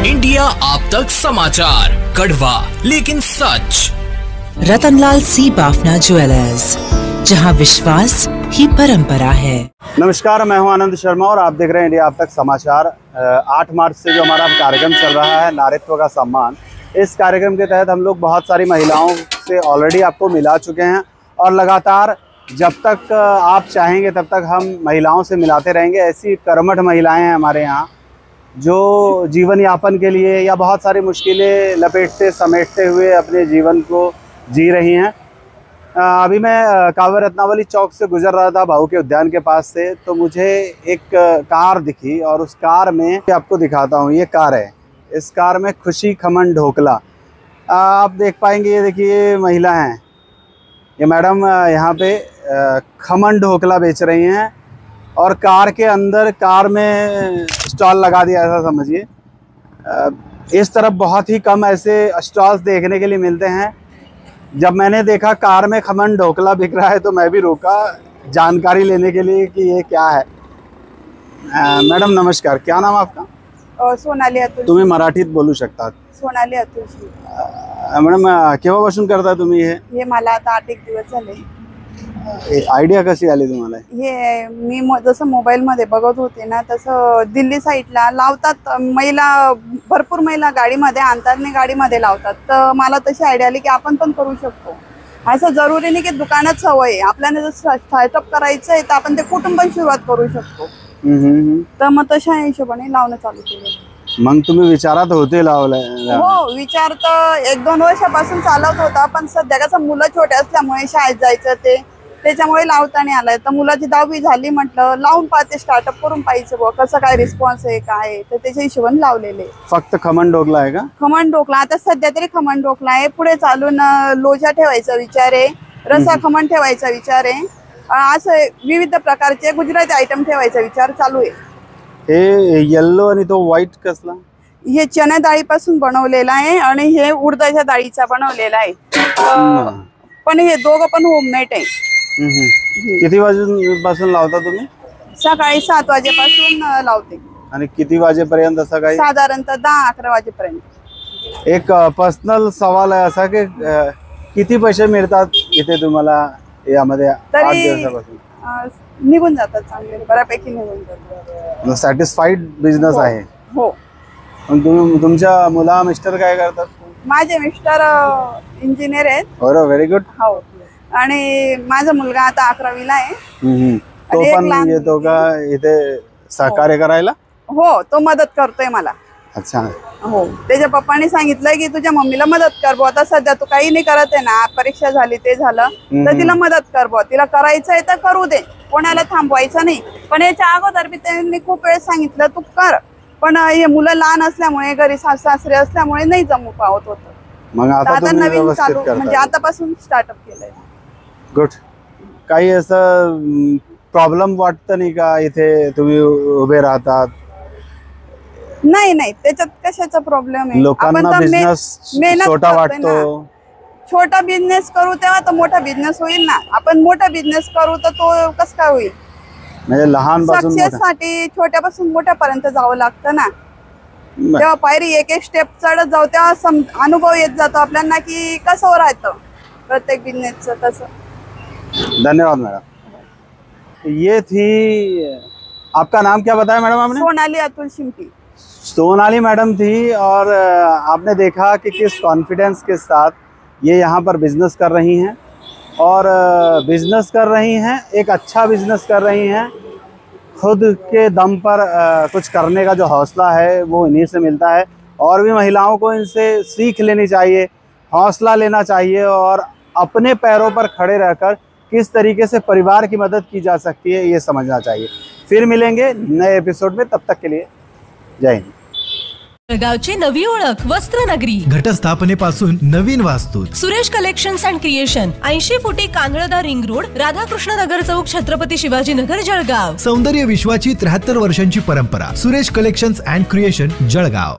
India आप तक समाचार, कड़वा लेकिन सच। रतनलाल सी बाफना ज्वेलर्स, जहां विश्वास ही परंपरा है। नमस्कार, मैं हूं आनंद शर्मा और आप देख रहे हैं इंडिया आप तक समाचार। 8 मार्च से जो हमारा कार्यक्रम चल रहा है नारीत्व का सम्मान, इस कार्यक्रम के तहत हम लोग बहुत सारी महिलाओं से ऑलरेडी आपको मिला चुके हैं और लगातार जब तक आप चाहेंगे तब तक हम महिलाओं से मिलाते रहेंगे। ऐसी कर्मठ महिलाएं हैं हमारे यहाँ जो जीवन यापन के लिए या बहुत सारी मुश्किलें लपेटते समेटते हुए अपने जीवन को जी रही हैं। अभी मैं कांवर रत्नावली चौक से गुजर रहा था भाऊ के उद्यान के पास से, तो मुझे एक कार दिखी और उस कार में आपको दिखाता हूँ। ये कार है, इस कार में खुशी खमन ढोकला आप देख पाएंगे। ये देखिए महिला हैं, ये मैडम यहाँ पे खमन ढोकला बेच रही हैं और कार के अंदर कार में स्टॉल लगा दिया, ऐसा समझिए। इस तरफ बहुत ही कम ऐसे स्टॉल्स देखने के लिए मिलते हैं। जब मैंने देखा कार में खमन ढोकला बिक रहा है तो मैं भी रुका जानकारी लेने के लिए कि ये क्या है। मॅडम नमस्कार, क्या नाम आपका? सोनाली अतुल. तुम्ही मराठीत बोलू शकता? सोनाली अतुल. मॅडम केव्हापासून करता तुम्ही हे? मला आता 8 दिवस झाले. आयडिया कशी आली तुम्हाला? हे मी जसं मोबाईल मध्ये बघत होते ना, तसं दिल्ली साईडला लावतात महिला, भरपूर महिला गाडीमध्ये आणतात आणि गाडीमध्ये लावतात. तर मला तशी आयडिया आली की आपण पण करू शकतो. असं जरुरी नाही की दुकानात सवय आहे, आपल्याला जर स्टार्टअप करायचं आहे तर आपण ते कुठून पण सुरुवात करू शकतो. तर मग तशा हिशोबाने लावणं चालू केलं. मग तुम्ही विचारात होते लावलंय? हो, विचार तर 1-2 वर्षापासून चालत होता, पण सध्या कसं मुलं छोटे असल्यामुळे शाळेत जायचं त्याच्यामुळे लावता नाही आलाय. तर मुलाची 10वी झाली, म्हटलं लावून पाहते, स्टार्टअप करून पाहिजे बुवा कसं काय रिस्पॉन्स आहे काय, तर त्याच्या हिशोबाने लावलेले. फक्त खमन ढोकला आहे का? खमन ढोकला आता सध्या तरी खमन ढोकला आहे. पुढे चालून लोजा ठेवायचा विचार आहे, रसा खमन ठेवायचा विचार आहे, असं विविध प्रकारचे गुजराती आयटम ठेवायचा विचार चालू आहे. हे येल्लो आणि तो व्हाईट कसला? हे चणा डाळीपासून बनवलेला आहे आणि हे उडदाच्या डाळीचा बनवलेला आहे. पण हे दोघं पण होममेड आहे. किती वाजेपासून लावता तुम्ही? सकाळी 7 वाजेपासून लावते. आणि किती वाजेपर्यंत? सकाळी साधारणतः 10-11 वाजेपर्यंत. एक पर्सनल सवाल आहे असा की किती पैसे मिळतात इथे तुम्हाला यामध्ये? 8 दिवसापासून निघून जातात, चांगले बऱ्यापैकी निघून जातात. सॅटिस्फाईड बिझनेस आहे? हो. तुमच्या मुला मिस्टर काय करतात? माझे मिस्टर इंजिनियर आहेत. बरं, व्हेरी गुड. हो. आणि माझा मुलगा आता 11वीला आहे. तो पण येतो का इथे सहकार्य करायला? हो, तो मदत करतोय मला. अच्छा. हो, त्याच्या पप्पांनी सांगितलंय की तुझ्या मम्मीला मदत कर बुवा, आता सध्या तू काही नाही करत आहे ना, परीक्षा झाली ते झालं तर तिला मदत कर बुवा, तिला करायचंय तर करू दे, कोणाला थांबवायचं नाही. पण याच्या अगोदर बी त्यांनी खूप वेळ सांगितलं तू कर, पण हे मुलं लहान असल्यामुळे घरी सासरे असल्यामुळे नाही जमू पावत होतं. मग आता नवीन चालू म्हणजे आतापासून स्टार्टअप केलंय. गुड. काही असं प्रॉब्लेम वाटतं नाही का इथे तुम्ही उभे राहतात? नाही, त्याच्यात कशाचा प्रॉब्लेम आहे? लोकांना बिझनेस छोटा वाटतो. छोटा बिझनेस करू तेव्हा तर मोठा बिझनेस होईल ना. आपण मोठा बिझनेस करू तर तो कसं काय होईल? म्हणजे लहानपासून सक्सेससाठी छोट्यापासून मोठ्यापर्यंत जावं लागतं ना. तेव्हा पायरी एक स्टेप चढत जाऊ तेव्हा अनुभव येत जातो आपल्याला की कसं राहतं प्रत्येक बिझनेसचं तसं. धन्यवाद मैडम। ये थी, आपका नाम क्या बताया मैडम आपने? सोनाली अतुल शिंपी। सोनाली मैडम थी और आपने देखा कि किस कॉन्फिडेंस के साथ ये यहाँ पर बिजनेस कर रही हैं और बिजनेस कर रही हैं, एक अच्छा बिजनेस कर रही हैं। खुद के दम पर कुछ करने का जो हौसला है वो इन्हीं से मिलता है और भी महिलाओं को इनसे सीख लेनी चाहिए, हौसला लेना चाहिए और अपने पैरों पर खड़े रहकर किस तरीके से परिवार की मदद की जा सकती है ये समझना चाहिए। फिर मिलेंगे नए एपिसोड में, तब तक के लिए जय हिंद। जळगावची नवी ओळख वस्त्रनगरी, घटस्थापनेपासून नवीन वास्तू, सुरेश कलेक्शन्स अँड क्रिएशन, 80 फुटी कांगळदा रिंग रोड, राधाकृष्ण नगर चौक, छत्रपती शिवाजी नगर, जळगाव। सौंदर्य विश्वाची 73 वर्षांची परंपरा, Suresh collections and creation, Jalgaon.